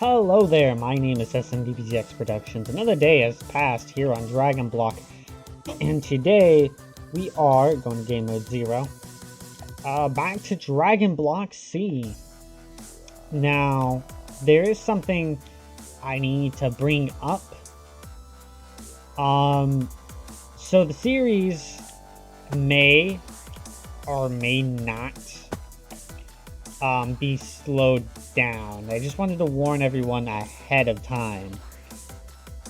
Hello there, my name is SMDBZX Productions. Another day has passed here on Dragon Block, and today we are going to game mode 0. Back to Dragon Block C. Now, there is something I need to bring up. So the series may or may not be slowed down. I just wanted to warn everyone ahead of time.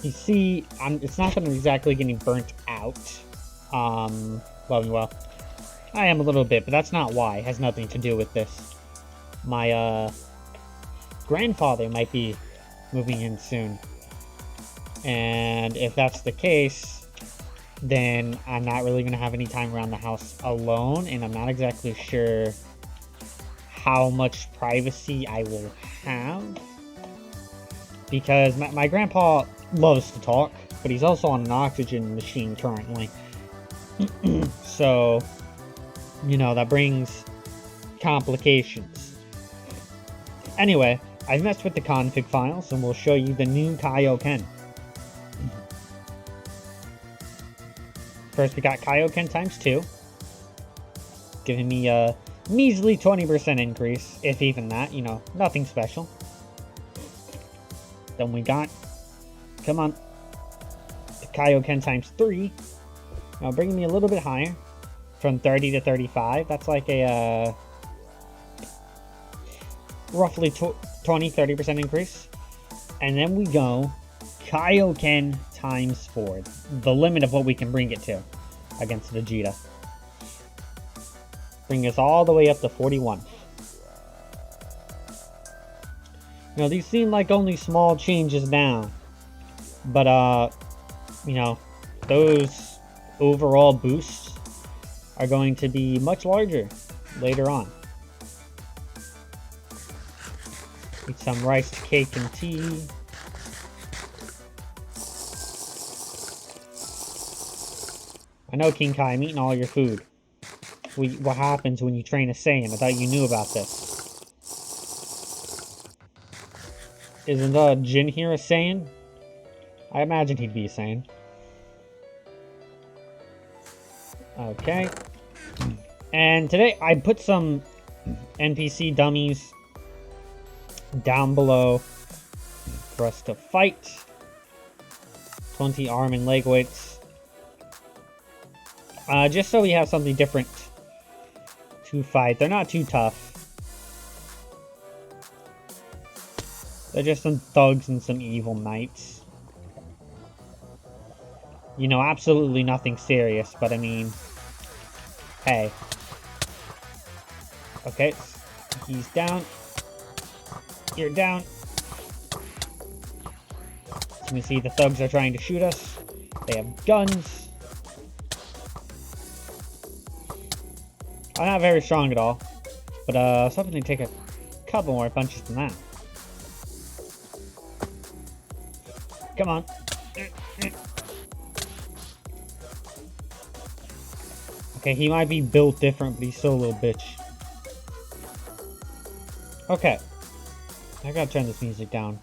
You see, it's not that I'm exactly getting burnt out. Well, I am a little bit, but that's not why. It has nothing to do with this. My, grandfather might be moving in soon. And if that's the case, then I'm not really going to have any time around the house alone, and I'm not exactly sure how much privacy I will have, because my grandpa loves to talk, but he's also on an oxygen machine currently. So, you know, that brings complications. Anyway, I've messed with the config files, and we'll show you the new Kaioken. First, we got Kaioken times 2, giving me a measly 20% increase, if even that, you know, nothing special. Then we got, come on, the Kaioken times 3, now bringing me a little bit higher, from 30 to 35, that's like a, roughly 20-30% increase. And then we go Kaioken times 4, the limit of what we can bring it to against Vegeta. Bring us all the way up to 41. You know, these seem like only small changes now, but you know, those overall boosts are going to be much larger later on. Eat some rice cake and tea. I know, King Kai, I'm eating all your food. What happens when you train a Saiyan? I thought you knew about this. Isn't Jin here a Saiyan? I imagine he'd be a Saiyan. Okay. And today I put some NPC dummies down below for us to fight. 20 arm and leg weights. Just so we have something different to fight. They're not too tough. They're just some thugs and some evil knights. You know, absolutely nothing serious, but I mean, hey. Okay, he's down. You're down. So we see the thugs are trying to shoot us. They have guns. I'm not very strong at all, but I was hoping to take a couple more punches than that. Come on. Okay, he might be built different, but he's still a little bitch. Okay. I gotta turn this music down.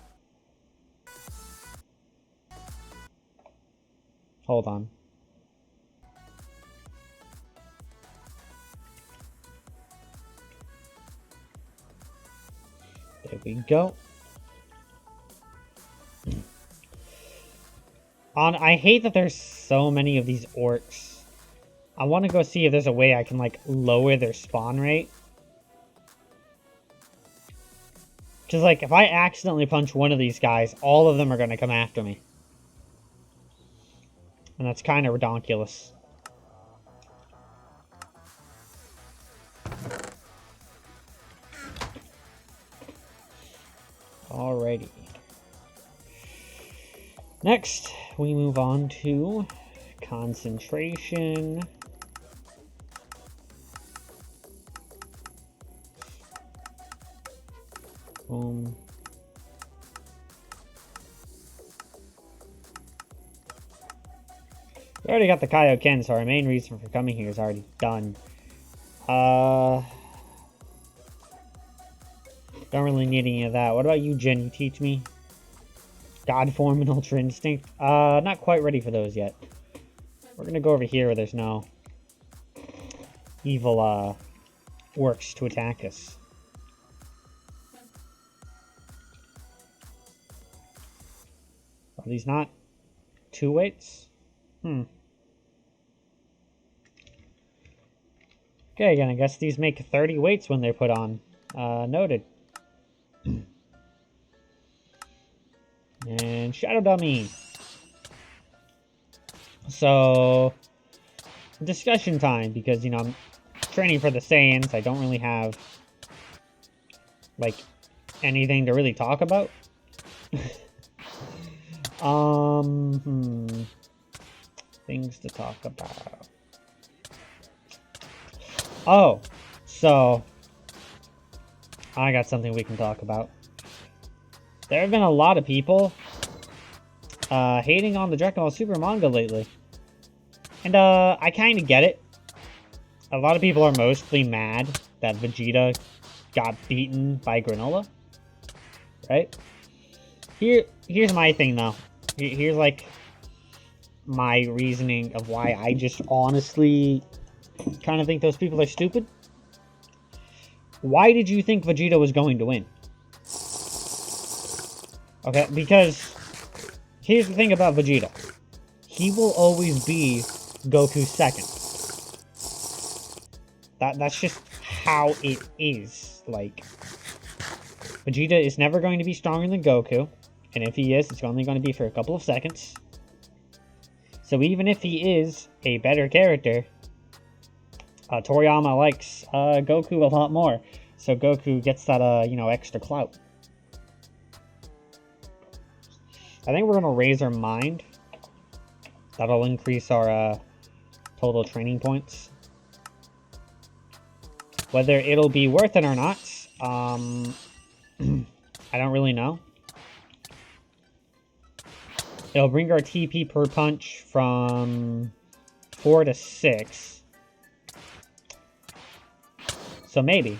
Hold on. There we go. I hate that there's so many of these orcs. I want to go see if there's a way I can, like, lower their spawn rate. Because, like, if I accidentally punch one of these guys, all of them are going to come after me. And that's kind of redonkulous. Alrighty. Next, we move on to concentration. Boom. We already got the Kaioken, so our main reason for coming here is already done. Don't really need any of that. What about you, Jen? You teach me? God form and Ultra Instinct? Not quite ready for those yet. We're gonna go over here where there's no evil, orcs to attack us. Are these not 2 weights? Okay, again, I guess these make 30 weights when they're put on. Noted. And Shadow Dummy. So, discussion time, because, you know, I'm training for the Saiyans. I don't really have, like, anything to really talk about. Things to talk about. Oh, so I got something we can talk about. There have been a lot of people hating on the Dragon Ball Super manga lately. And I kind of get it. A lot of people are mostly mad that Vegeta got beaten by Granola. Right? Here's my thing, though. Here's, like, my reasoning of why I just honestly kind of think those people are stupid. Why did you think Vegeta was going to win? Okay, because here's the thing about Vegeta. He will always be Goku's second. That's just how it is. Like, Vegeta is never going to be stronger than Goku. And if he is, it's only going to be for a couple of seconds. So even if he is a better character, Toriyama likes Goku a lot more. So Goku gets that, you know, extra clout. I think we're going to raise our mind. That'll increase our total training points. Whether it'll be worth it or not, I don't really know. It'll bring our TP per punch from 4 to 6. So maybe.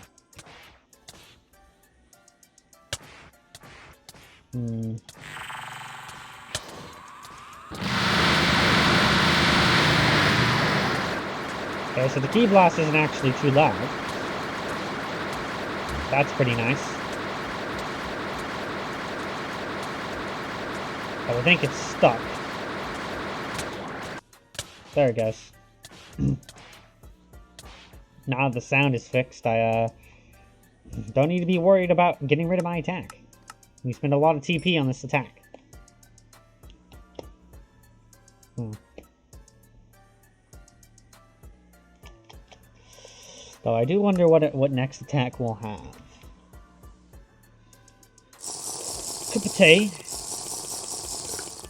Okay, so the Ki Blast isn't actually too loud. That's pretty nice. I think it's stuck. There it goes. Now that the sound is fixed, I don't need to be worried about getting rid of my attack. We spend a lot of TP on this attack. Though I do wonder what next attack we'll have. Cup of tea.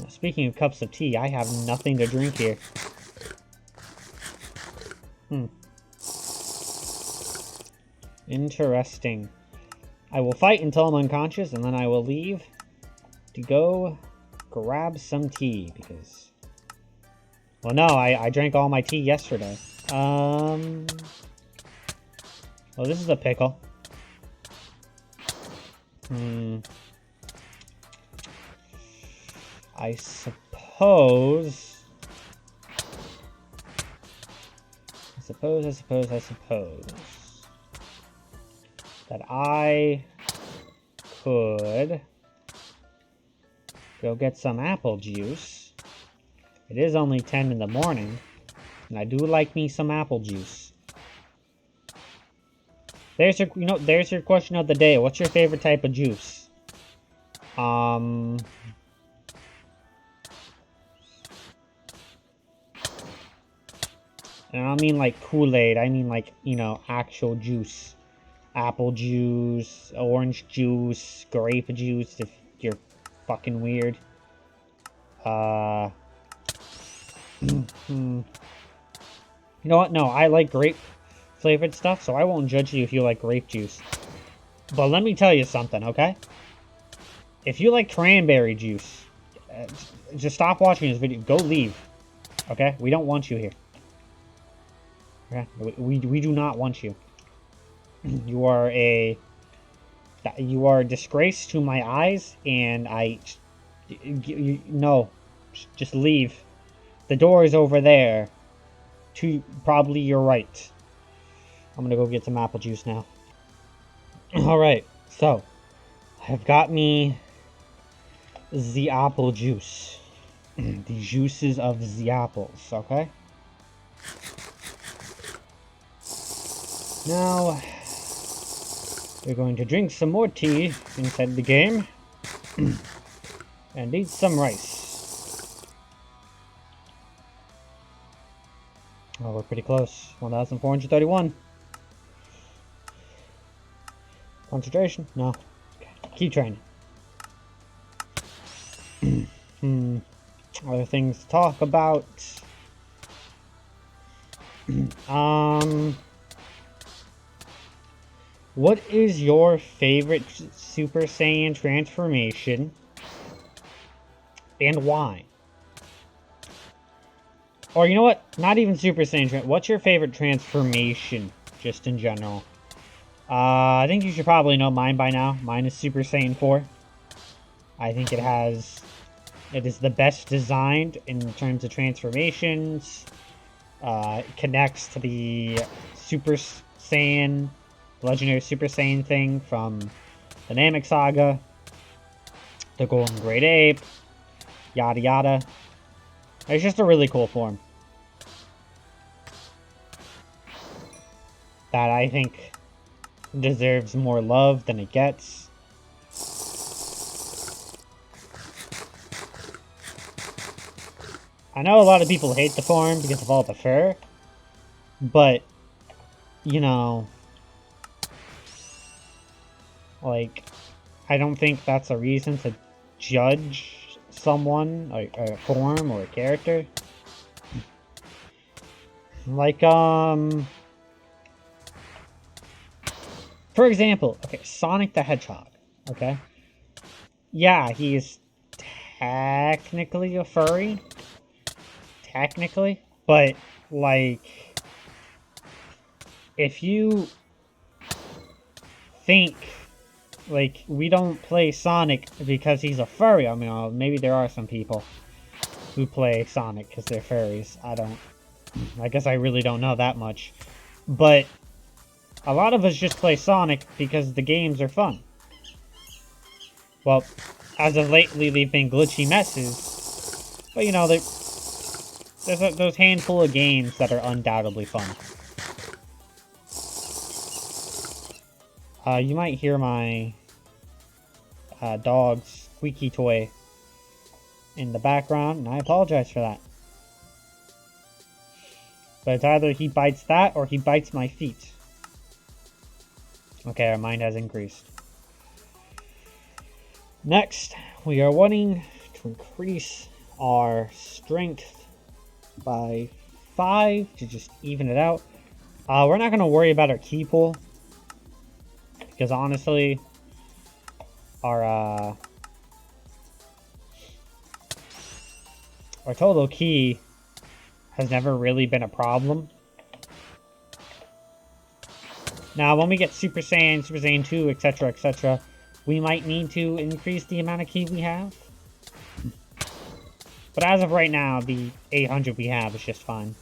Speaking of cups of tea, I have nothing to drink here. Interesting. I will fight until I'm unconscious, and then I will leave to go grab some tea, because... Well, no, I drank all my tea yesterday. Well, this is a pickle. I suppose that I could go get some apple juice. It is only 10 in the morning, and I do like me some apple juice. There's your question of the day. What's your favorite type of juice? And I don't mean like Kool-Aid, I mean like, you know, actual juice. Apple juice, orange juice, grape juice, if you're fucking weird. You know what? No, I like grape flavored stuff, so I won't judge you if you like grape juice. But let me tell you something, okay? If you like cranberry juice, just stop watching this video. Go leave. Okay? We don't want you here. Okay? We do not want you. You are a You are a disgrace to my eyes, and no, just leave. The door is over there. Probably your right. I'm gonna go get some apple juice now. Alright, so I've got me the apple juice. The juices of the apples, okay? Now, we're going to drink some more tea inside the game. And eat some rice. Oh, we're pretty close. 1,431. Concentration? No. Okay. Keep training. Other things to talk about. What is your favorite Super Saiyan transformation? And why? Or you know what? Not even Super Saiyan. What's your favorite transformation, just in general? I think you should probably know mine by now. Mine is Super Saiyan 4. I think it is the best designed in terms of transformations. It connects to the Super Saiyan, legendary Super Saiyan thing from the Namek Saga, the Golden Great Ape, yada yada. It's just a really cool form that I think deserves more love than it gets. I know a lot of people hate the form because of all the fur, but, you know, like, I don't think that's a reason to judge someone, or a form, or a character. Like, for example, okay, Sonic the Hedgehog, okay? Yeah, he's technically a furry. Technically. But, like, if you think, like, we don't play Sonic because he's a furry. I mean, maybe there are some people who play Sonic because they're furries. I guess I really don't know that much. But a lot of us just play Sonic because the games are fun. Well, as of lately, they've been glitchy messes. But, you know, there's those handful of games that are undoubtedly fun. You might hear my dog's squeaky toy in the background, and I apologize for that. But it's either he bites that, or he bites my feet. Okay, our mind has increased. Next, we are wanting to increase our strength by 5 to just even it out. We're not going to worry about our key pool, because honestly, our total key has never really been a problem. Now, when we get Super Saiyan 2, etc., etc., we might need to increase the amount of key we have. But as of right now, the 800 we have is just fine.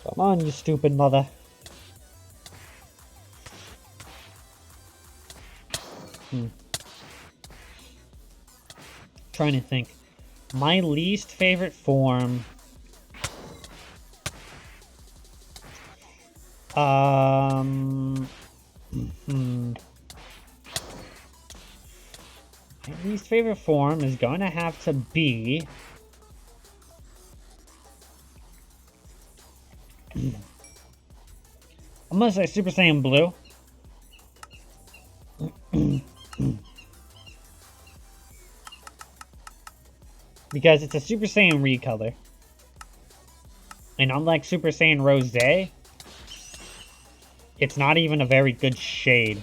Come on, you stupid mother. Trying to think. My least favorite form... My least favorite form is going to have to be... I'm gonna say Super Saiyan Blue. Because it's a Super Saiyan recolor. And unlike Super Saiyan Rose, it's not even a very good shade,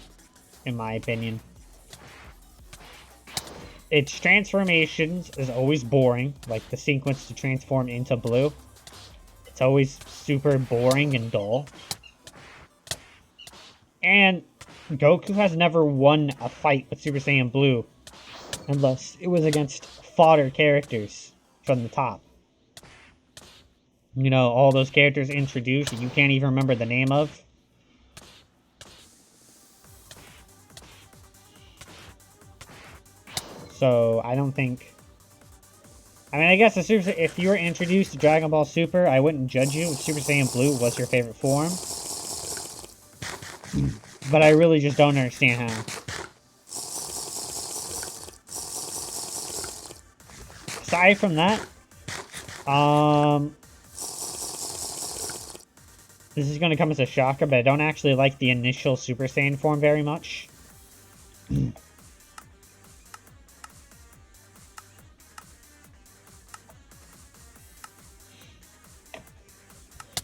in my opinion. Its transformations is always boring, like the sequence to transform into blue. It's always super boring and dull. And Goku has never won a fight with Super Saiyan Blue unless it was against fodder characters from the top. You know, all those characters introduced and you can't even remember the name of. So, I don't think... I mean, I guess if you were introduced to Dragon Ball Super, I wouldn't judge you if Super Saiyan Blue was your favorite form. But I really just don't understand how. Aside from that, this is going to come as a shocker, but I don't actually like the initial Super Saiyan form very much.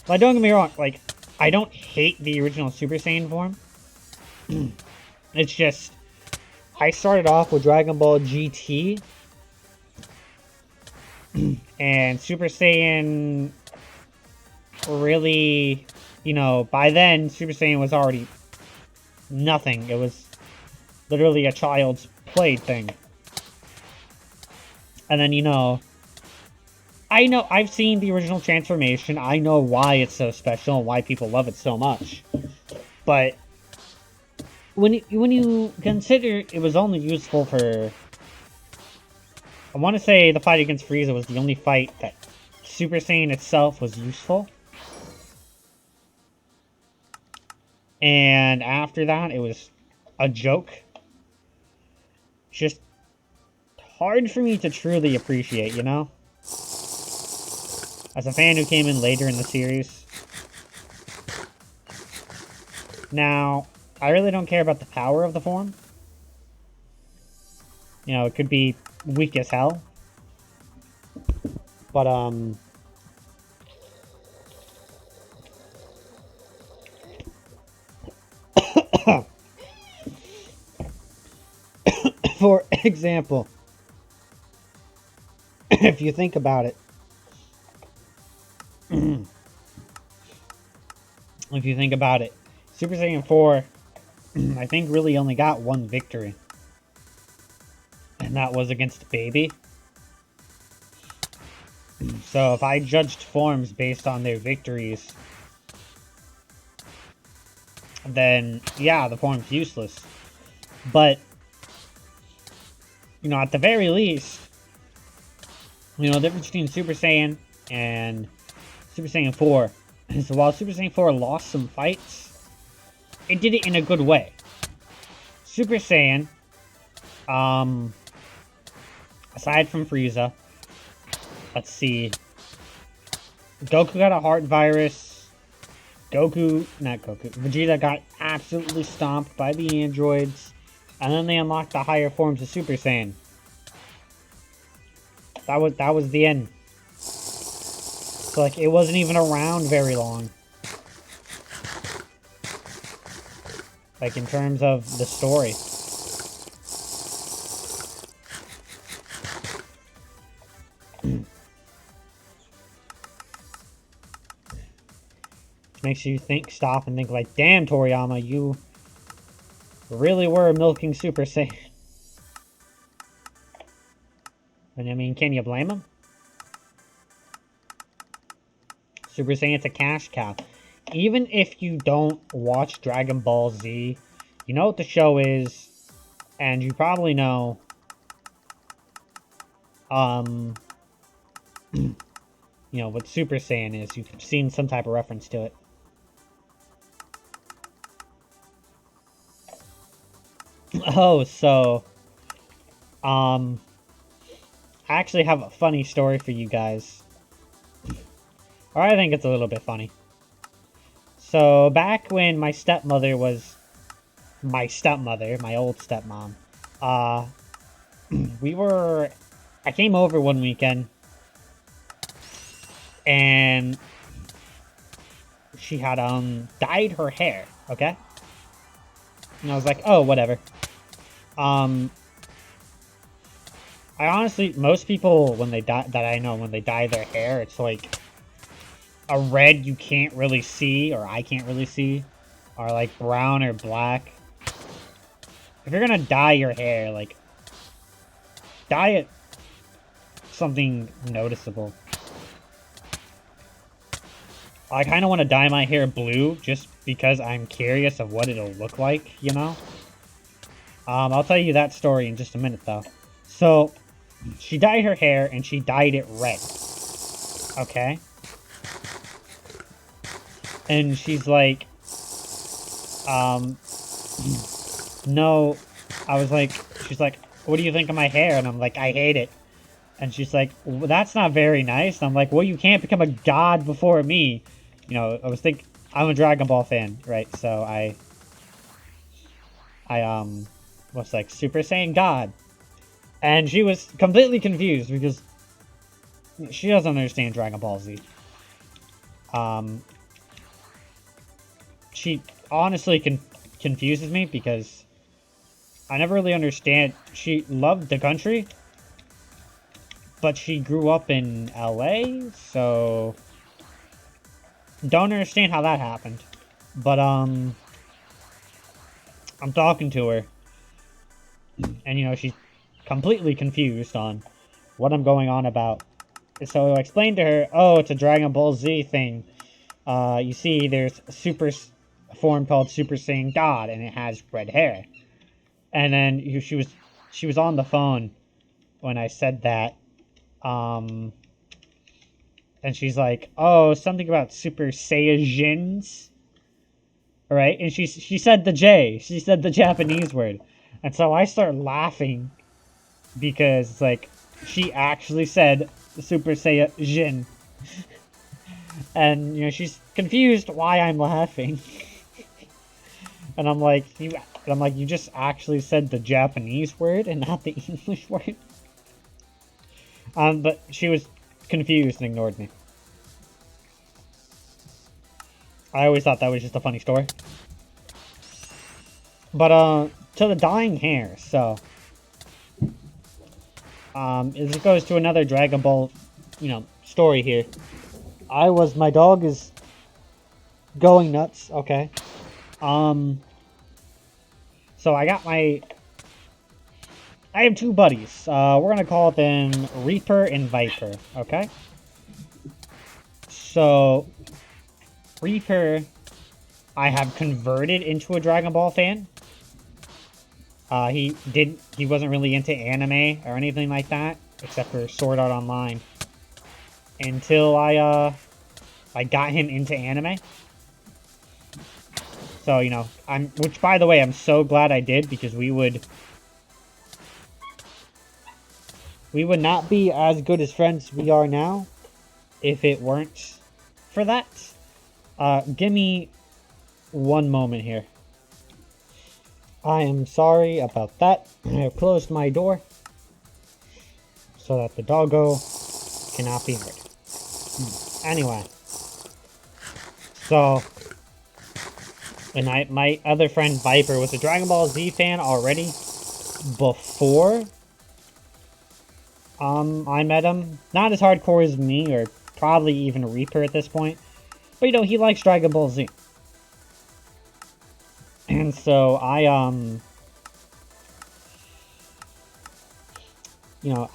But don't get me wrong, like, I don't hate the original Super Saiyan form. It's just, I started off with Dragon Ball GT. And Super Saiyan really, you know, by then, Super Saiyan was already nothing. It was literally a child's play thing. And then, you know, I know, I've seen the original transformation. I know why it's so special and why people love it so much. But when you consider it was only useful for... I want to say the fight against Frieza was the only fight that Super Saiyan itself was useful. And after that, it was a joke. Just hard for me to truly appreciate, you know? As a fan who came in later in the series. Now, I really don't care about the power of the form. You know, it could be weak as hell. But, for example, if you think about it, Super Saiyan 4, I think really only got one victory. And that was against Baby. So if I judged forms based on their victories, then yeah, the form's useless. But, you know, at the very least, you know, the difference between Super Saiyan and Super Saiyan 4 is while Super Saiyan 4 lost some fights, it did it in a good way. Super Saiyan, aside from Frieza, let's see, Goku got a heart virus, Vegeta got absolutely stomped by the androids, and then they unlocked the higher forms of Super Saiyan. That was the end. So, like, it wasn't even around very long. Like, in terms of the story. Makes you stop and think like, damn, Toriyama, you really were milking Super Saiyan. And I mean, can you blame him? Super Saiyan's a cash cow. Even if you don't watch Dragon Ball Z, you know what the show is, and you probably know, you know, what Super Saiyan is. You've seen some type of reference to it. Oh, so, I actually have a funny story for you guys. Or I think it's a little bit funny. So, back when my stepmother was my old stepmom, I came over one weekend, and she had, dyed her hair, okay? And I was like, oh, whatever. I honestly, most people, when they dye, that I know, when they dye their hair, it's like a red you can't really see, or I can't really see. are like brown or black. If you're gonna dye your hair, like, dye it something noticeable. I kind of want to dye my hair blue just because I'm curious of what it'll look like, you know? I'll tell you that story in just a minute, though. So, she dyed her hair, and she dyed it red. Okay? And she's like, no, I was like, she's like, what do you think of my hair? And I'm like, I hate it. And she's like, well, that's not very nice. And I'm like, well, you can't become a god before me. You know, I was thinking, I'm a Dragon Ball fan, right? So I was like, Super Saiyan God. And she was completely confused because she doesn't understand Dragon Ball Z. She honestly confuses me because I never really understand. She loved the country, but she grew up in LA, so don't understand how that happened. But I'm talking to her, and you know, she's completely confused on what I'm going on about. So I explained to her, oh, it's a Dragon Ball Z thing. You see, there's a super form called Super Saiyan God, and it has red hair. And then she was on the phone when I said that. And she's like, oh, something about Super Saiyajins. Right? And she said the J. She said the Japanese word. And so I start laughing because it's like, she actually said Super Saiyajin. And, you know, she's confused why I'm laughing. And I'm like, you just actually said the Japanese word and not the English word? But she was confused and ignored me. I always thought that was just a funny story. But, to the dyeing hair, so... this goes to another Dragon Ball, you know, story here. My dog is going nuts, okay. So I have two buddies. We're gonna call them Reaper and Viper, okay? So, Reaper, I have converted into a Dragon Ball fan. He wasn't really into anime or anything like that, except for Sword Art Online. Until I got him into anime. So, you know, which by the way, I'm so glad I did, because we would not be as good as friends we are now if it weren't for that. Give me one moment here. I am sorry about that. I have closed my door so that the doggo cannot be heard. Anyway. So, and my other friend Viper was a Dragon Ball Z fan already before I met him. Not as hardcore as me, or probably even Reaper at this point. But, you know, he likes Dragon Ball Z. And so you know,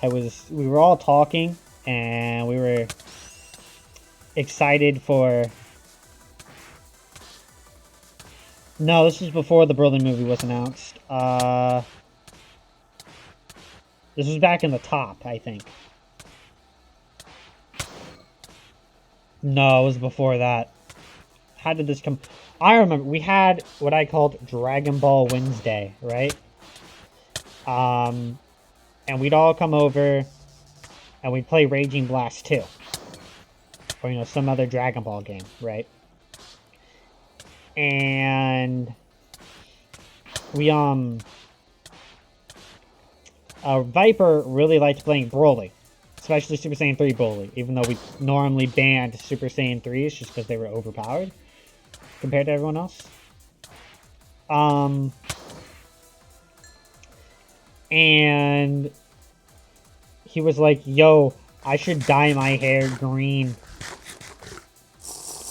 we were all talking, and we were excited for... No, this was before the Broly movie was announced. This was back in the top, I think. No, it was before that. How did this come... I remember, we had what I called Dragon Ball Wednesday, right? And we'd all come over, and we'd play Raging Blast 2. Or, you know, some other Dragon Ball game, right? And we, Viper really liked playing Broly. Especially Super Saiyan 3 Broly. Even though we normally banned Super Saiyan 3s just because they were overpowered compared to everyone else. And he was like, yo, I should dye my hair green.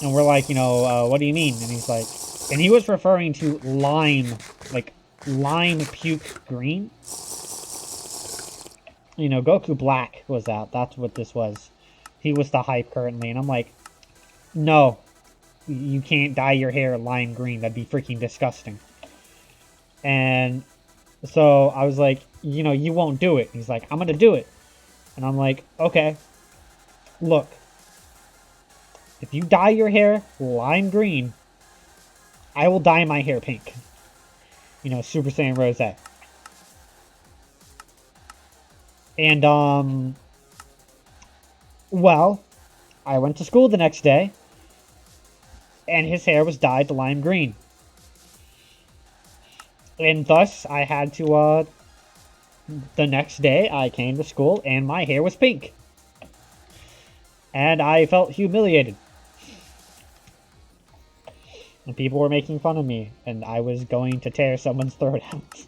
And we're like, you know, what do you mean? And he's like, And he was referring to lime, like lime puke green. You know, Goku Black was out. That's what this was. He was the hype currently. And I'm like, no, you can't dye your hair lime green. That'd be freaking disgusting. And so I was like, you know, you won't do it. He's like, I'm going to do it. And I'm like, okay, look, if you dye your hair lime green, I will dye my hair pink. You know, Super Saiyan Rose. And, well, I went to school the next day, and his hair was dyed lime green. And thus, I had to, the next day, I came to school, and my hair was pink. And I felt humiliated. And people were making fun of me, and I was going to tear someone's throat out.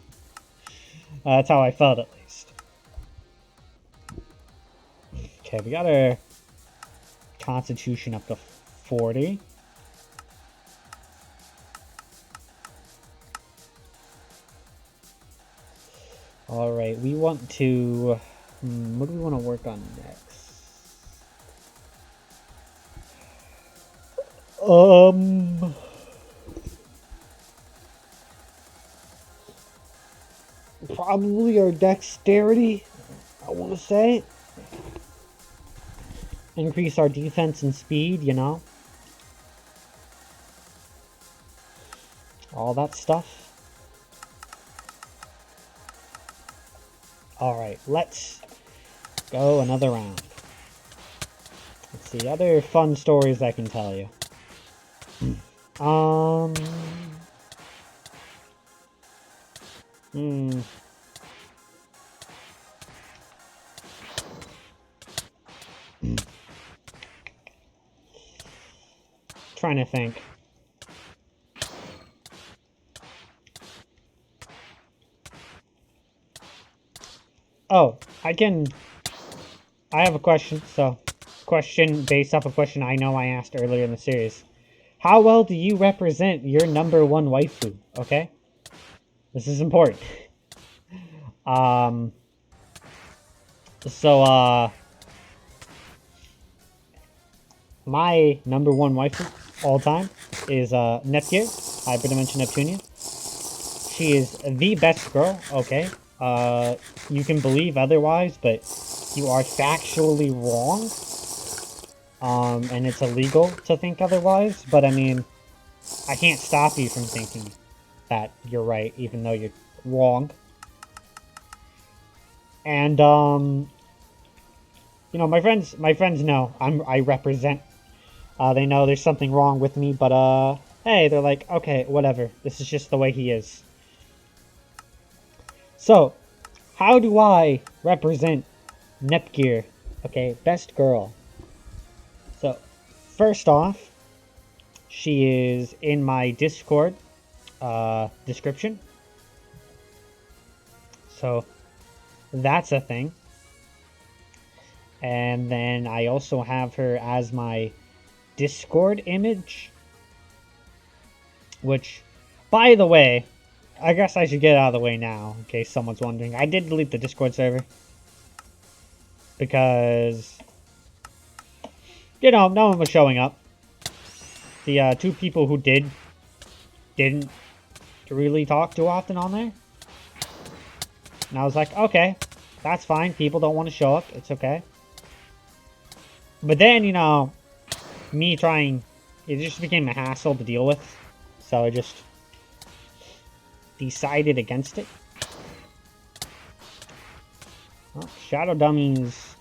That's how I felt, at least. Okay, we got our constitution up to 40. Alright, we want to... what do we want to work on next? Probably our dexterity, I want to say. Increase our defense and speed, you know. All that stuff. Alright, let's go another round. Let's see, other fun stories I can tell you. Trying to think. Oh, I have a question, question based off a question I know I asked earlier in the series. How well do you represent your #1 waifu, okay? This is important. My #1 waifu all time is Neptunia, Hyperdimension Neptunia. She is the best girl, okay? You can believe otherwise, but you are factually wrong. And it's illegal to think otherwise, but I mean, I can't stop you from thinking that you're right, even though you're wrong. And, you know, my friends know I represent. They know there's something wrong with me, but, hey, they're like, okay, whatever. This is just the way he is. So, how do I represent Nepgear? Okay, best girl. So, first off, she is in my Discord description. So, that's a thing. And then I also have her as my Discord image. Which, by the way, I guess I should get out of the way now, in case someone's wondering. I did delete the Discord server. Because, you know, no one was showing up. The two people who didn't really talk too often on there. And I was like, okay, that's fine. People don't want to show up. It's okay. But then, you know, me trying, it just became a hassle to deal with. So I just decided against it. Well, Shadow Dummies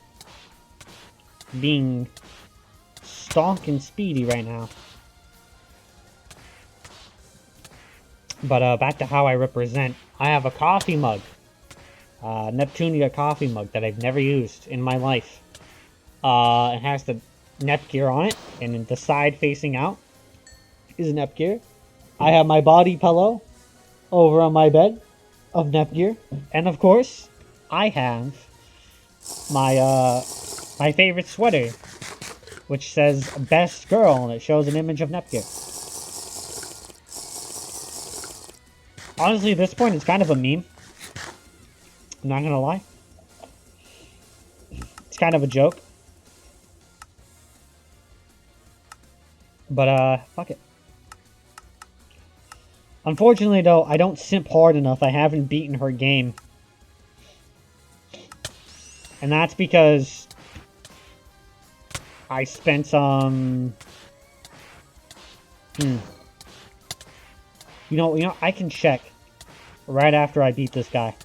being stonking speedy right now. But back to how I represent. I have a coffee mug. Neptunia coffee mug that I've never used in my life. It has the Nepgear on it, and the side facing out is Nepgear. I have my body pillow over on my bed of Nepgear, and of course, I have my my favorite sweater, which says "Best Girl," and it shows an image of Nepgear. Honestly, at this point, it's kind of a meme. I'm not gonna lie. It's kind of a joke. But, fuck it. Unfortunately, though, I don't simp hard enough. I haven't beaten her game. And that's because I spent some... You know, I can check right after I beat this guy.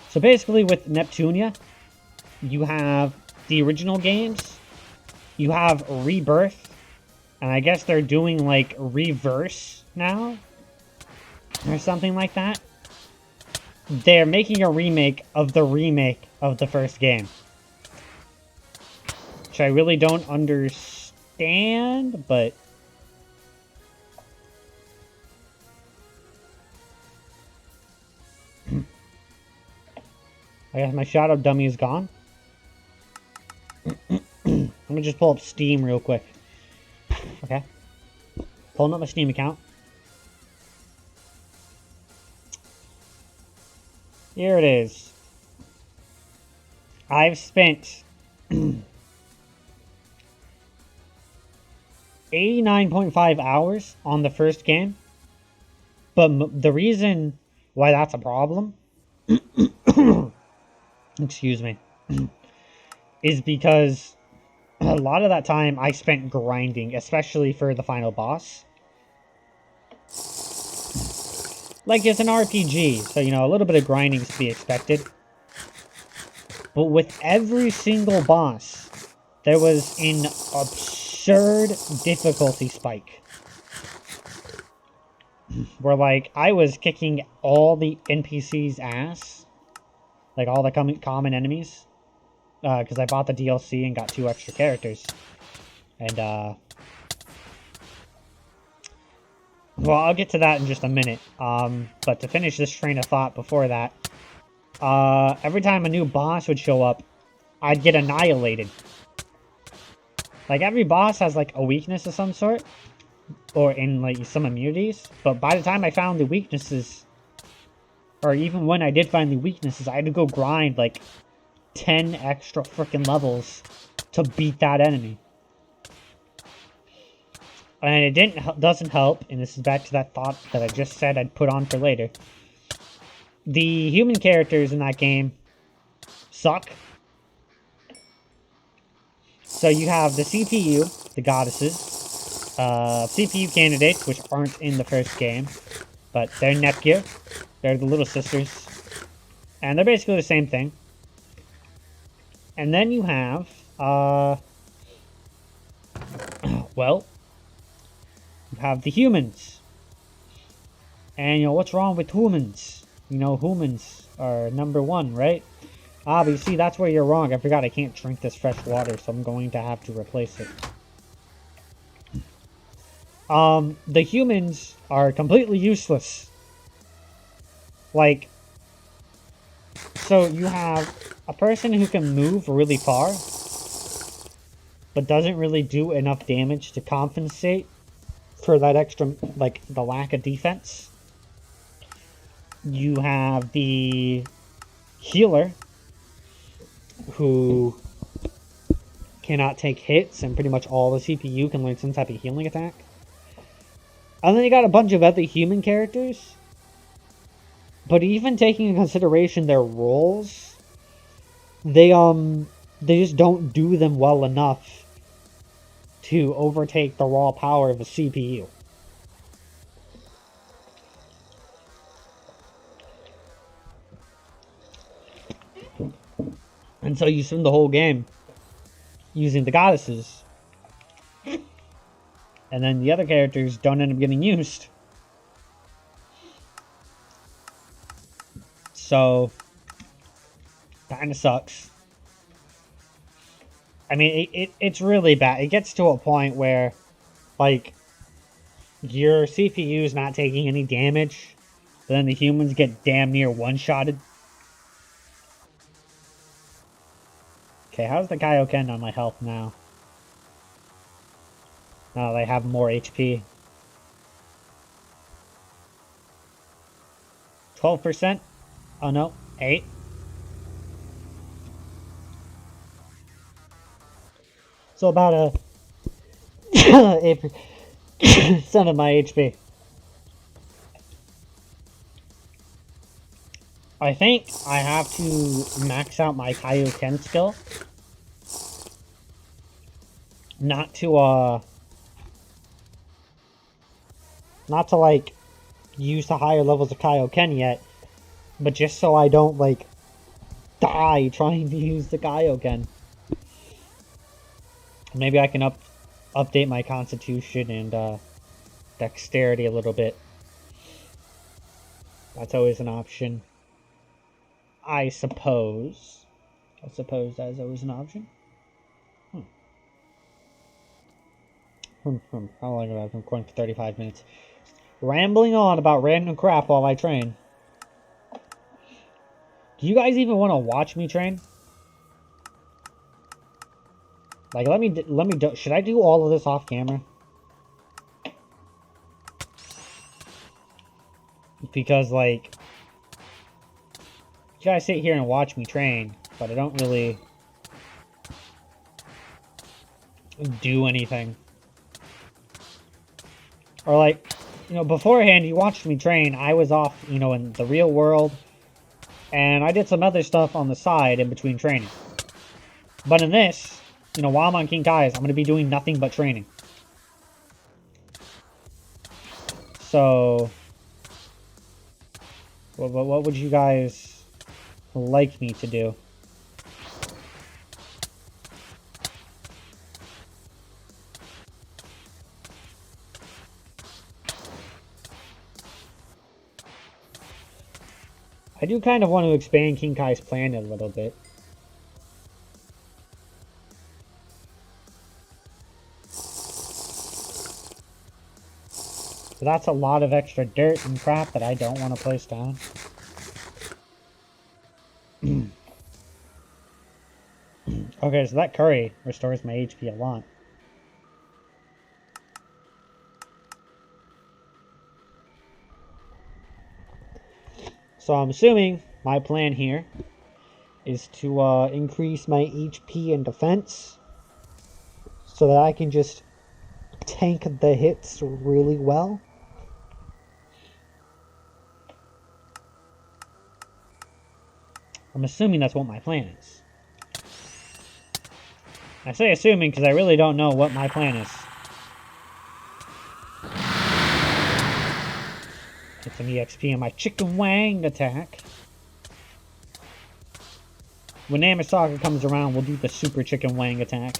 So basically with Neptunia, you have the original games, you have Rebirth, and I guess they're doing like Reverse now, or something like that. They're making a remake of the first game. Which I really don't understand, but... I guess my shadow dummy is gone. Let me just pull up Steam real quick. Okay. Pulling up my Steam account. Here it is. I've spent 89.5 hours on the first game. But the reason why that's a problem, excuse me, is because a lot of that time I spent grinding, especially for the final boss. Like, it's an RPG, so, you know, a little bit of grinding is to be expected. But with every single boss, there was an absurd difficulty spike. Where, like, I was kicking all the NPCs' ass. Like, all the common enemies. Because I bought the DLC and got 2 extra characters. And, well, I'll get to that in just a minute. But to finish this train of thought before that, every time a new boss would show up, I'd get annihilated. Like, every boss has, like, a weakness of some sort. Or in, like, some immunities. But by the time I found the weaknesses, or even when I did find the weaknesses, I had to go grind, like, 10 extra freaking levels to beat that enemy. And it doesn't help, and this is back to that thought that I just said I'd put on for later. The human characters in that game suck. So you have the CPU, the goddesses, CPU candidates, which aren't in the first game, but they're Nepgear. They're the little sisters. And they're basically the same thing. And then you have, well, you have the humans. And, you know, what's wrong with humans? You know, humans are number 1, right? Ah, but you see, that's where you're wrong. I forgot I can't drink this fresh water, so I'm going to have to replace it. The humans are completely useless. Like, so you have a person who can move really far, but doesn't really do enough damage to compensate for that extra, like, the lack of defense. You have the healer, who cannot take hits, and pretty much all the CPU can learn some type of healing attack. And then you got a bunch of other human characters. But even taking into consideration their roles, they just don't do them well enough to overtake the raw power of a CPU. And so you spend the whole game using the goddesses. And then the other characters don't end up getting used. So, kinda sucks. I mean, it's really bad. It gets to a point where, like, your CPU's not taking any damage, but then the humans get damn near one-shotted. Okay, how's the Kaioken on my health now? Now that I have more HP. 12%? Oh no, 8. So about a 8% of my HP. I think I have to max out my Kaioken skill. Not to like use the higher levels of Kaioken yet, but just so I don't like die trying to use the Kaioken. Maybe I can update my constitution and dexterity a little bit. That's always an option. I suppose that is always an option. How long have I been recording for 35 minutes? Rambling on about random crap while I train. Do you guys even want to watch me train? Like, let me do, should I do all of this off camera? Because, like, you guys sit here and watch me train, but I don't really do anything. Or, like, you know, beforehand, you watched me train, I was off, you know, in the real world, and I did some other stuff on the side in between training. But in this, you know, while I'm on King Kai's, I'm going to be doing nothing but training. So, what would you guys like me to do? I do kind of want to expand King Kai's planet a little bit. So that's a lot of extra dirt and crap that I don't want to place down. Okay, so that curry restores my HP a lot. So I'm assuming my plan here is to increase my HP and defense so that I can just tank the hits really well. I'm assuming that's what my plan is. I say assuming because I really don't know what my plan is. Get some EXP on my chicken wang attack. When Namasaka comes around, we'll do the super chicken wang attack.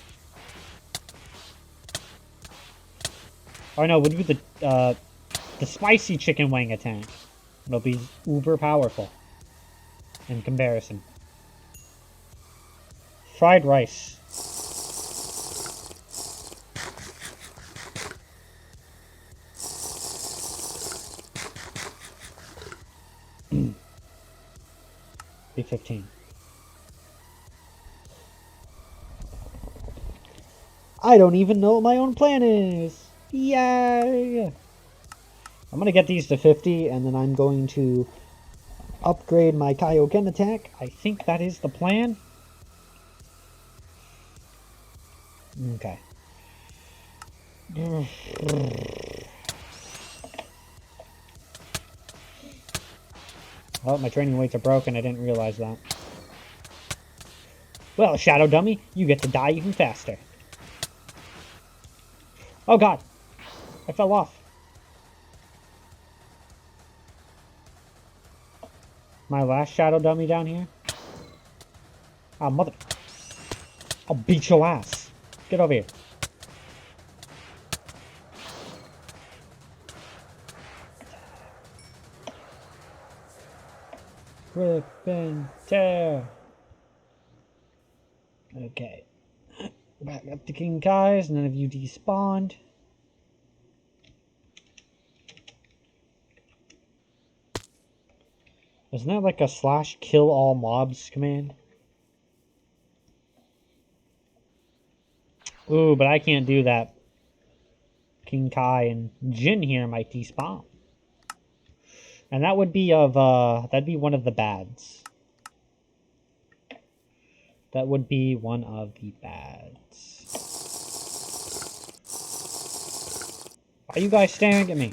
Or no, we'll do the spicy chicken wang attack. It'll be uber powerful in comparison. Fried rice. B15. I don't even know what my own plan is. Yay! I'm gonna get these to 50, and then I'm going to upgrade my Kaioken attack. I think that is the plan. Okay. Oh, my training weights are broken. I didn't realize that. Well, Shadow Dummy, you get to die even faster. Oh god! I fell off. My last Shadow Dummy down here? Ah, mother... I'll beat your ass. Get over here. Rip and tear. Okay. Back up to King Kai's. None of you despawned. Isn't that like a / kill all mobs command? Ooh, but I can't do that. King Kai and Jin here might despawn. And that would be that'd be one of the bads. That would be one of the bads. Why are you guys staring at me?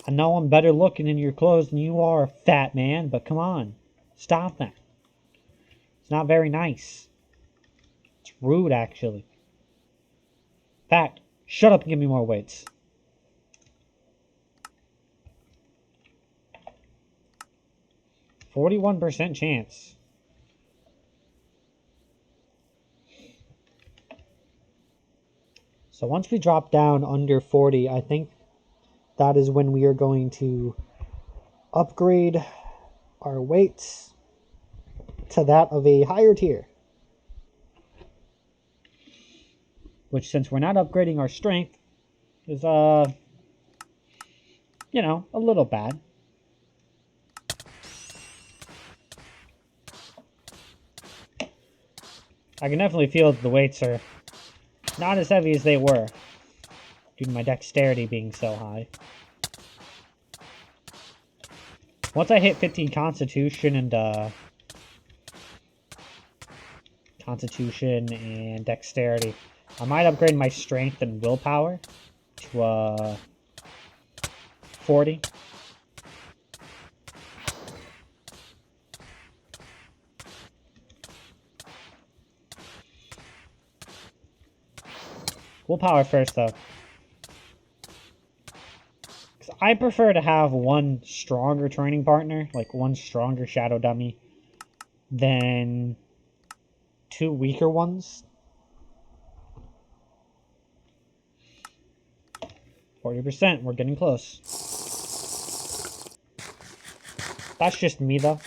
I know I'm better looking in your clothes than you are, fat man, but come on. Stop that. It's not very nice. It's rude, actually. Fact, shut up and give me more weights. %41 chance. So once we drop down under 40, I think that is when we are going to upgrade our weights to that of a higher tier. Which, since we're not upgrading our strength, is, you know, a little bad. I can definitely feel that the weights are not as heavy as they were, due to my dexterity being so high. Once I hit 15 Constitution and Dexterity, I might upgrade my Strength and Willpower to 40. Willpower first, though. Because I prefer to have one stronger training partner, like one stronger shadow dummy, than two weaker ones. 40%, we're getting close. That's just me, though.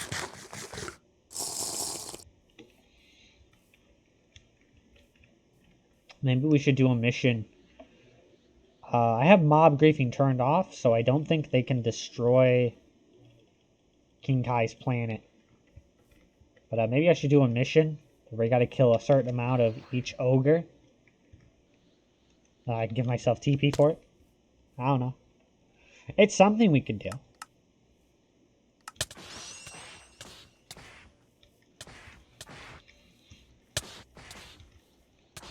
Maybe we should do a mission. I have mob griefing turned off, so I don't think they can destroy King Kai's planet. But maybe I should do a mission where we gotta kill a certain amount of each ogre. I can give myself TP for it. I don't know. It's something we could do.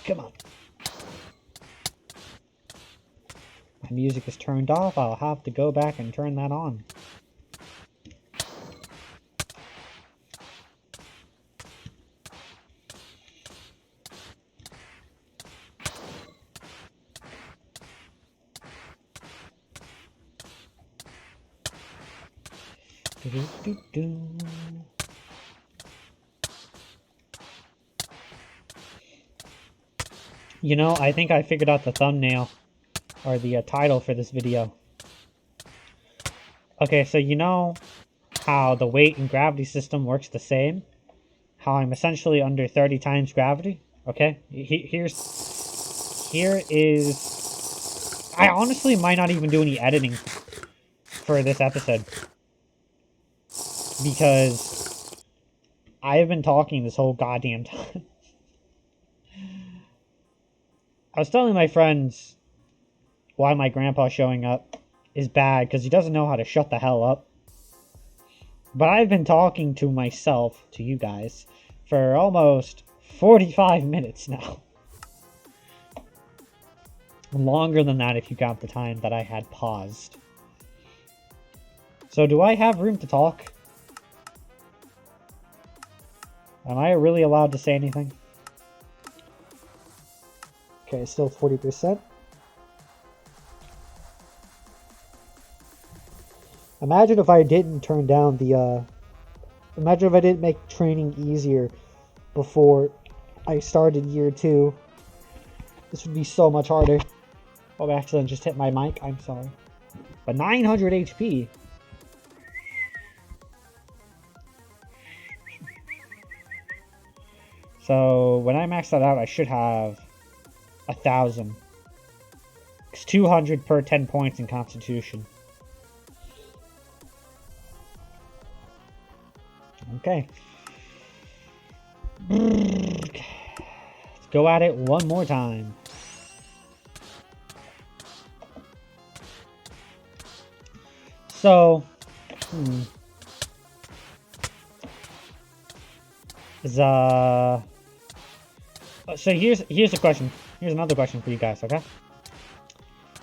Come on. My music is turned off. I'll have to go back and turn that on. You know, I think I figured out the thumbnail or the title for this video. Okay, so you know how the weight and gravity system works the same? How I'm essentially under 30 times gravity? Okay, here is... I honestly might not even do any editing for this episode. Because I have been talking this whole goddamn time. I was telling my friends why my grandpa showing up is bad, because he doesn't know how to shut the hell up. But I've been talking to myself, to you guys, for almost 45 minutes now. Longer than that if you count the time that I had paused. So do I have room to talk? Am I really allowed to say anything? Okay, still 40%. Imagine if I didn't turn down the, imagine if I didn't make training easier before I started year 2. This would be so much harder. Oh, I accidentally just hit my mic. I'm sorry. But 900 HP. So, when I max that out, I should have 1,000. It's 200 per 10 points in Constitution. Okay. Let's go at it one more time. So, so here's a question. Here's another question for you guys, okay?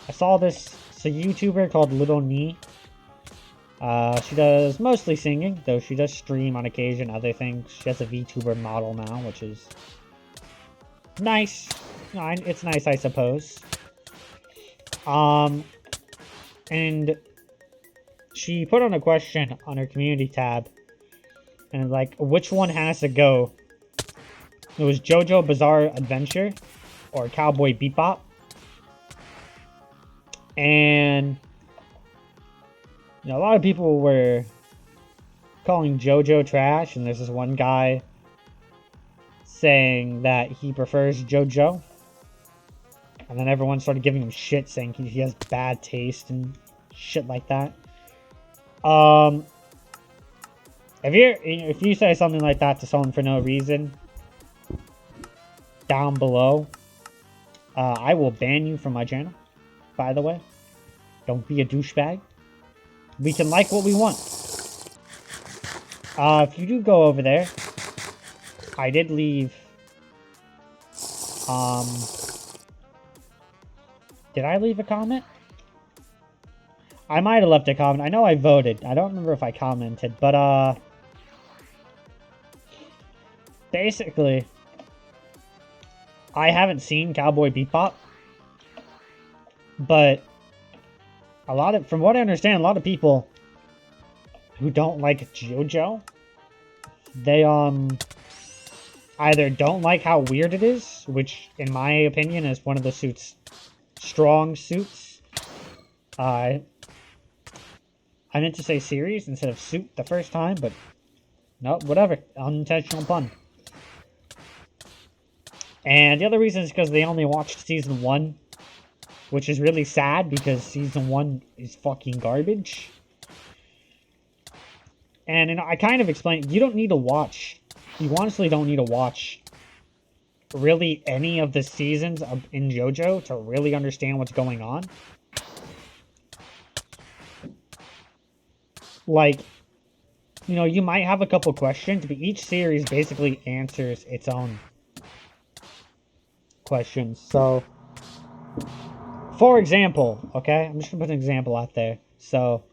I saw this, it's a YouTuber called Little Knee. She does mostly singing, though she does stream on occasion, other things. She has a VTuber model now, which is nice. It's nice, I suppose. And she put on a question on her community tab, and like, which one has to go? It was Jojo Bizarre Adventure or Cowboy Bebop. And you know, a lot of people were calling Jojo trash, and there's this one guy saying that he prefers Jojo. And then everyone started giving him shit, saying he has bad taste and shit like that. If you say something like that to someone for no reason, down below, I will ban you from my channel, by the way. Don't be a douchebag. We can like what we want. If you do go over there, I did leave, did I leave a comment? I might have left a comment. I know I voted. I don't remember if I commented, but, basically, I haven't seen Cowboy Bebop, but from what I understand, a lot of people who don't like Jojo, they, either don't like how weird it is, which, in my opinion, is one of the suit's strong suits. I meant to say series instead of suit the first time, but no, whatever. Unintentional pun. And the other reason is because they only watched season 1, which is really sad because season 1 is fucking garbage. And you know, I kind of explained, you honestly don't need to watch really any of the seasons in JoJo to really understand what's going on. Like, you know, you might have a couple questions, but each series basically answers its own questions. So, for example, okay, I'm just gonna put an example out there. So,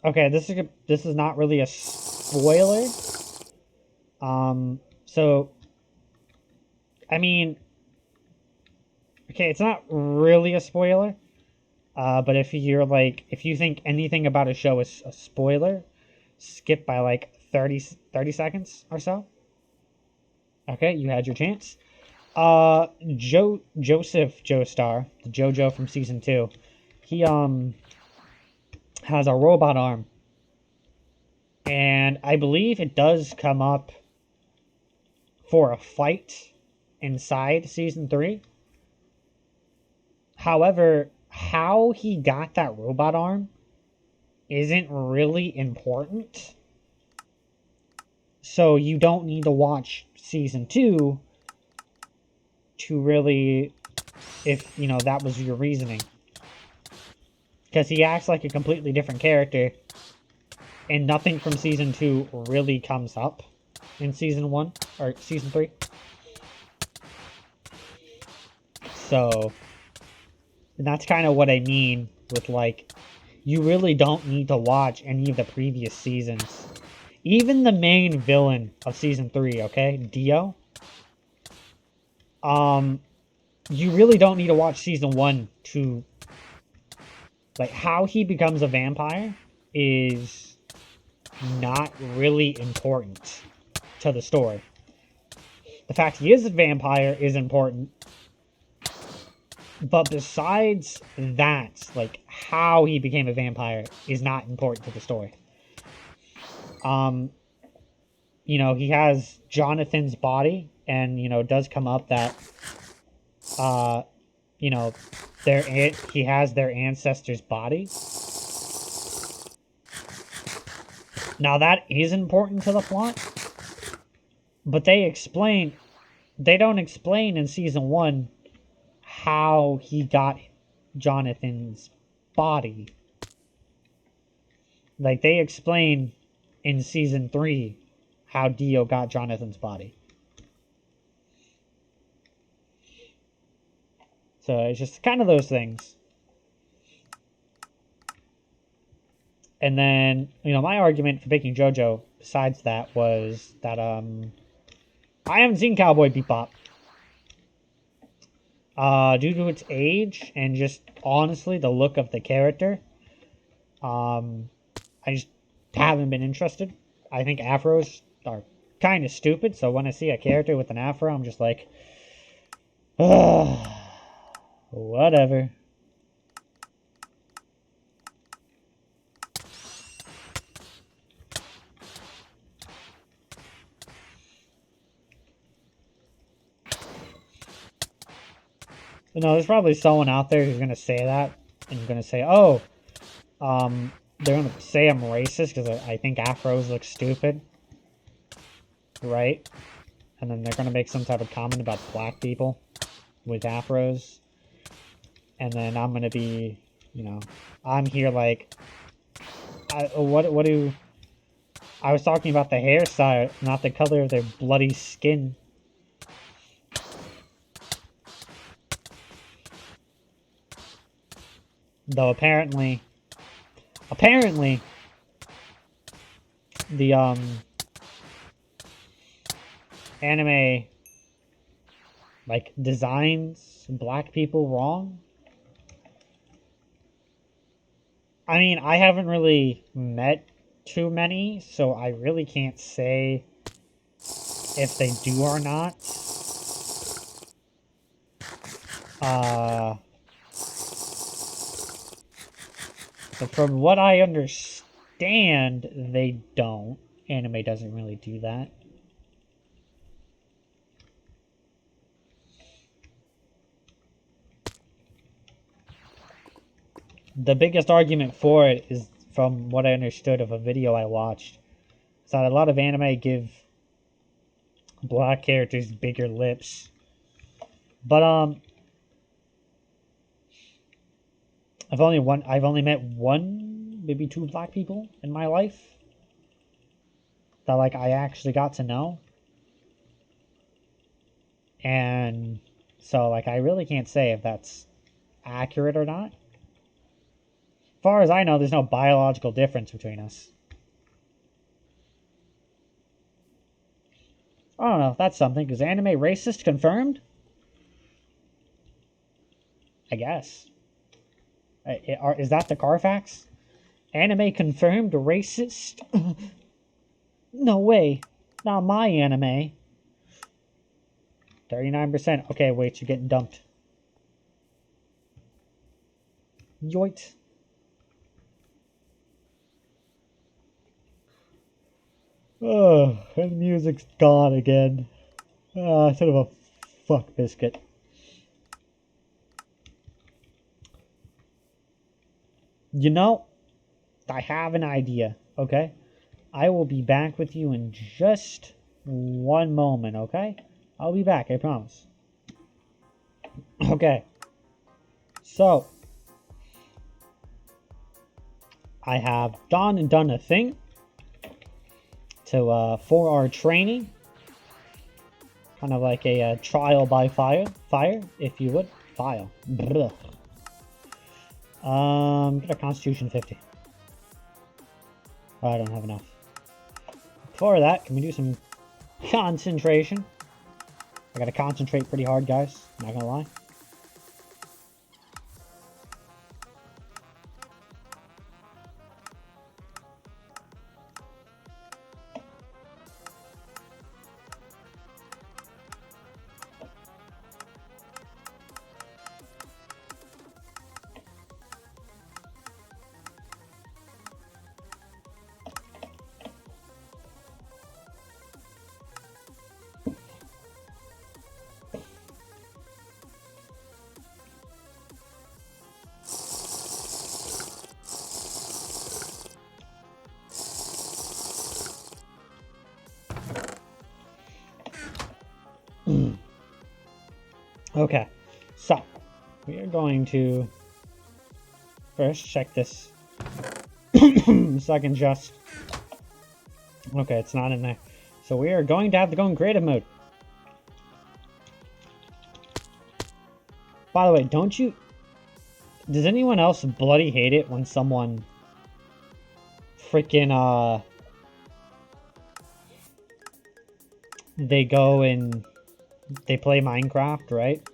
okay, this is not really a spoiler. So, I mean, okay, it's not really a spoiler. But if you think anything about a show is a spoiler, skip by like 30 seconds or so. Okay, you had your chance. Joseph Joestar, the Jojo from season 2, he has a robot arm, and I believe it does come up for a fight inside season 3. However, how he got that robot arm isn't really important. So you don't need to watch season 2 to really, if, you know, that was your reasoning. Because he acts like a completely different character, and nothing from season 2 really comes up in season 1, or season 3. So, and that's kind of what I mean with, like, you really don't need to watch any of the previous seasons. Even the main villain of season 3, okay? Dio. You really don't need to watch season 1 to... Like, how he becomes a vampire is not really important to the story. The fact he is a vampire is important. But besides that, like, how he became a vampire is not important to the story. You know, he has Jonathan's body, and, you know, it does come up that, you know, he has their ancestor's body. Now that is important to the plot, but they don't explain in season 1 how he got Jonathan's body. Like, they explain in season 3 how Dio got Jonathan's body. So it's just kind of those things. And then, you know, my argument for picking Jojo, besides that, was that, I haven't seen Cowboy Bebop. Due to its age, and just, honestly, the look of the character, I just haven't been interested. I think afros are kind of stupid, so when I see a character with an afro, I'm just like, whatever. No, there's probably someone out there who's gonna say that and gonna say, "Oh, they're gonna say I'm racist because I think afros look stupid, right?" And then they're gonna make some type of comment about black people with afros, and then I'm gonna be, you know, I'm here like, what do? I was talking about the hairstyle, not the color of their bloody skin. Though apparently the anime like designs black people wrong. I mean, I haven't really met too many, so I really can't say if they do or not. But from what I understand, they don't. Anime doesn't really do that. The biggest argument for it is, from what I understood of a video I watched, is that a lot of anime give black characters bigger lips. But I've only met one, maybe two black people in my life that like I actually got to know. And so like I really can't say if that's accurate or not. As far as I know, there's no biological difference between us. I don't know. That's something. Is anime racist confirmed? I guess. Is that the Carfax? Anime confirmed racist? No way. Not my anime. 39%. Okay, wait, you're getting dumped. Yoit. Oh, and the music's gone again. Sort of a fuck biscuit. You know, I have an idea, okay? I will be back with you in just one moment, okay? I'll be back, I promise. Okay. So, I have done a thing to for our training. Kind of like a trial by fire, if you would. File. Get a Constitution 50. Oh, I don't have enough. Before that, can we do some concentration? I gotta concentrate pretty hard, guys. Not gonna lie. Okay, so we are going to first check this so I can just... Okay, it's not in there. So we are going to have to go in creative mode. By the way, don't you... Does anyone else bloody hate it when someone freaking, they go and they play Minecraft, right?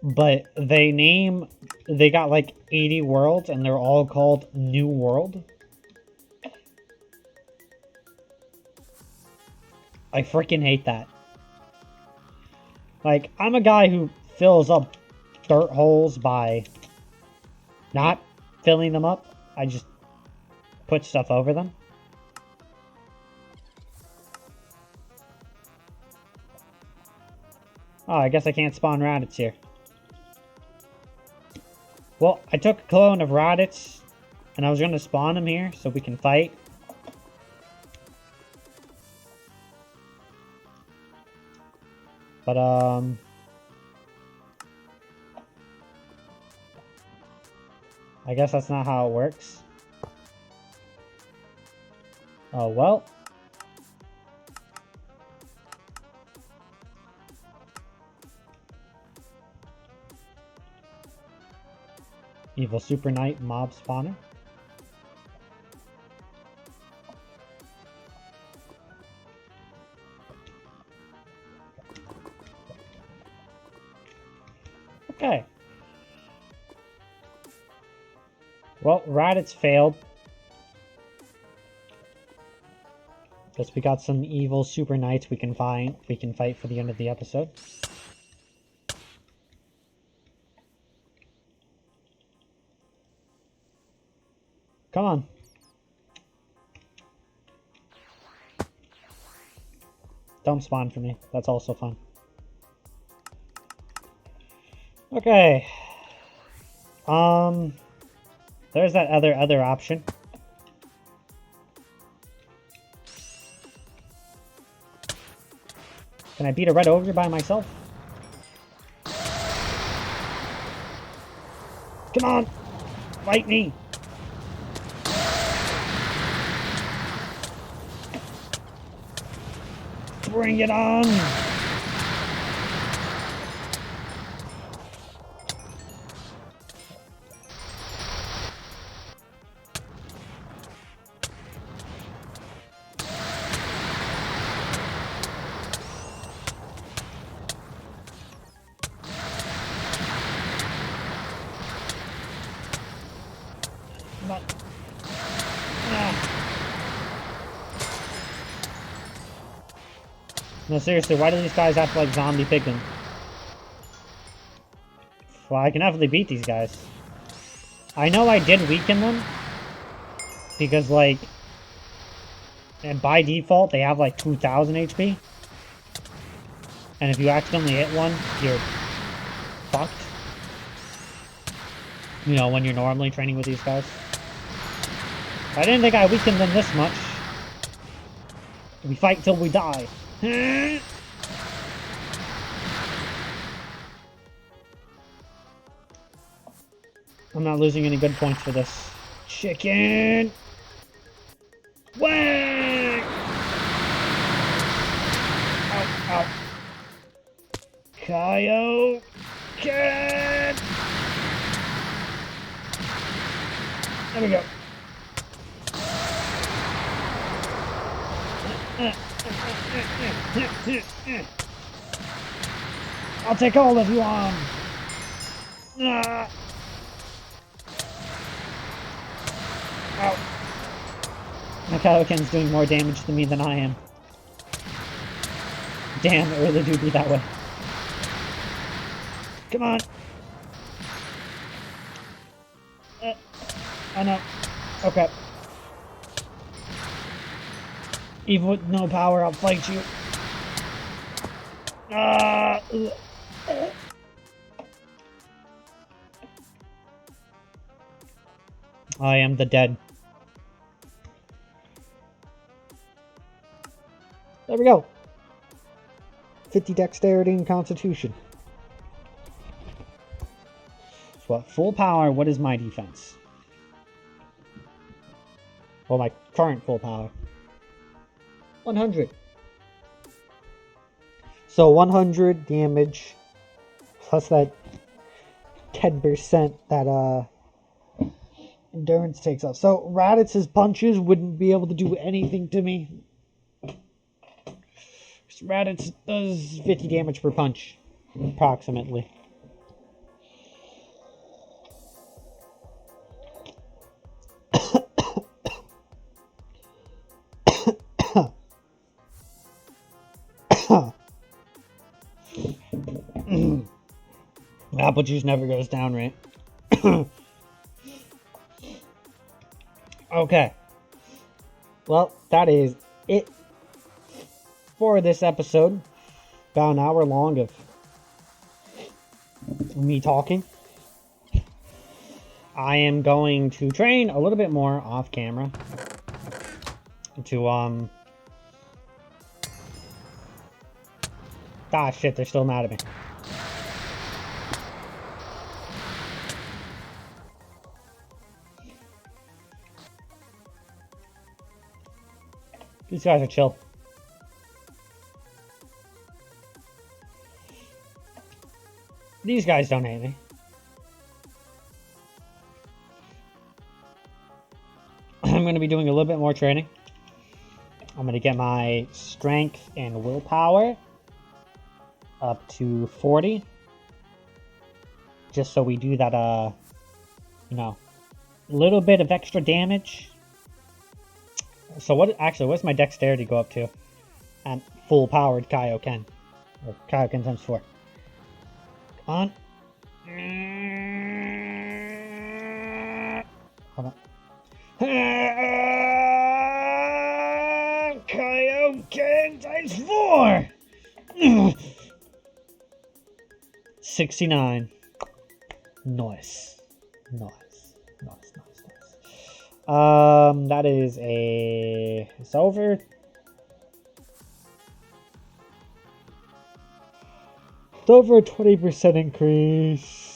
But they got like 80 worlds and they're all called New World? I freaking hate that. Like, I'm a guy who fills up dirt holes by not filling them up. I just put stuff over them. Oh, I guess I can't spawn Raditz here. Well, I took a clone of Raditz, and I was going to spawn him here so we can fight. But, I guess that's not how it works. Oh, well. Evil Super Knight mob spawner. Okay. Well, Raditz failed. Because we got some evil Super Knights we can fight for the end of the episode. Come on. Don't spawn for me. That's also fun. Okay. There's that other option. Can I beat a red ogre by myself? Come on! Fight me! Bring it on! No, seriously, why do these guys have to, like, zombie pick them? Well, I can definitely beat these guys. I know I did weaken them. Because, like... And by default, they have, like, 2,000 HP. And if you accidentally hit one, you're... fucked. You know, when you're normally training with these guys. I didn't think I weakened them this much. We fight till we die. I'm not losing any good points for this. Chicken! Whack! Ow, ow. Kaioken! There we go. I'll take all of you on. Ow. My Kaioken's doing more damage to me than I am. Damn, it really do be that way. Come on. I know. Okay. Even with no power, I'll fight you. I am the dead. There we go. 50 dexterity and constitution. what? Full power, what is my defense? Well, my current full power. 100. So 100 damage plus that 10% that endurance takes off. So Raditz' punches wouldn't be able to do anything to me. Raditz does 50 damage per punch, approximately. Apple juice never goes down, right? Okay. Well, that is it for this episode. About an hour long of me talking. I am going to train a little bit more off camera to ah shit, they're still mad at me. These guys are chill. These guys don't hate me. I'm going to be doing a little bit more training. I'm going to get my strength and willpower up to 40. Just so we do that, you know, little bit of extra damage. So what's my dexterity go up to? And full powered Kaioken. Or Kaioken times 4. On. Hold on. Kaioken times 4! 69. Nice. That is it's over. It's over a 20% increase.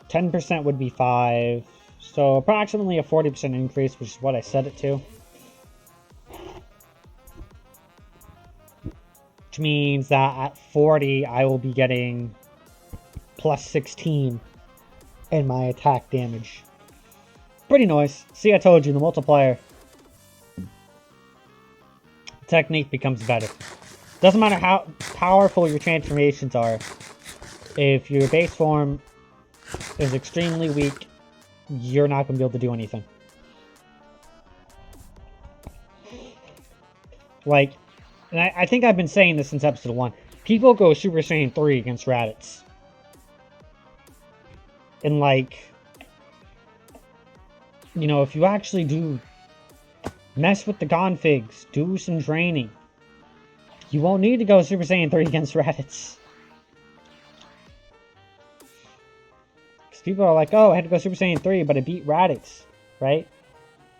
10% would be 5. So approximately a 40% increase, which is what I set it to. Which means that at 40, I will be getting plus 16 in my attack damage. Pretty nice. See, I told you, the multiplier technique becomes better. Doesn't matter how powerful your transformations are. If your base form is extremely weak, you're not going to be able to do anything. Like, and I think I've been saying this since episode 1. People go Super Saiyan 3 against Raditz. And like, you know, if you actually do mess with the configs, do some training, you won't need to go Super Saiyan 3 against Raditz. Because people are like, oh, I had to go Super Saiyan 3, but I beat Raditz, right?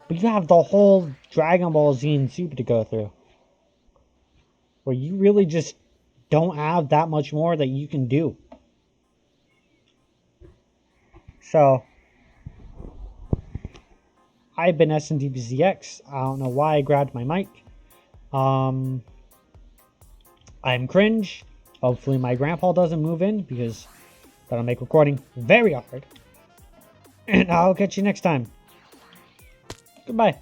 But you have the whole Dragon Ball Z and Super to go through. Where you really just don't have that much more that you can do. So, I've been SMDBZX. I don't know why I grabbed my mic. I'm cringe. Hopefully my grandpa doesn't move in, because that'll make recording very hard. And I'll catch you next time. Goodbye.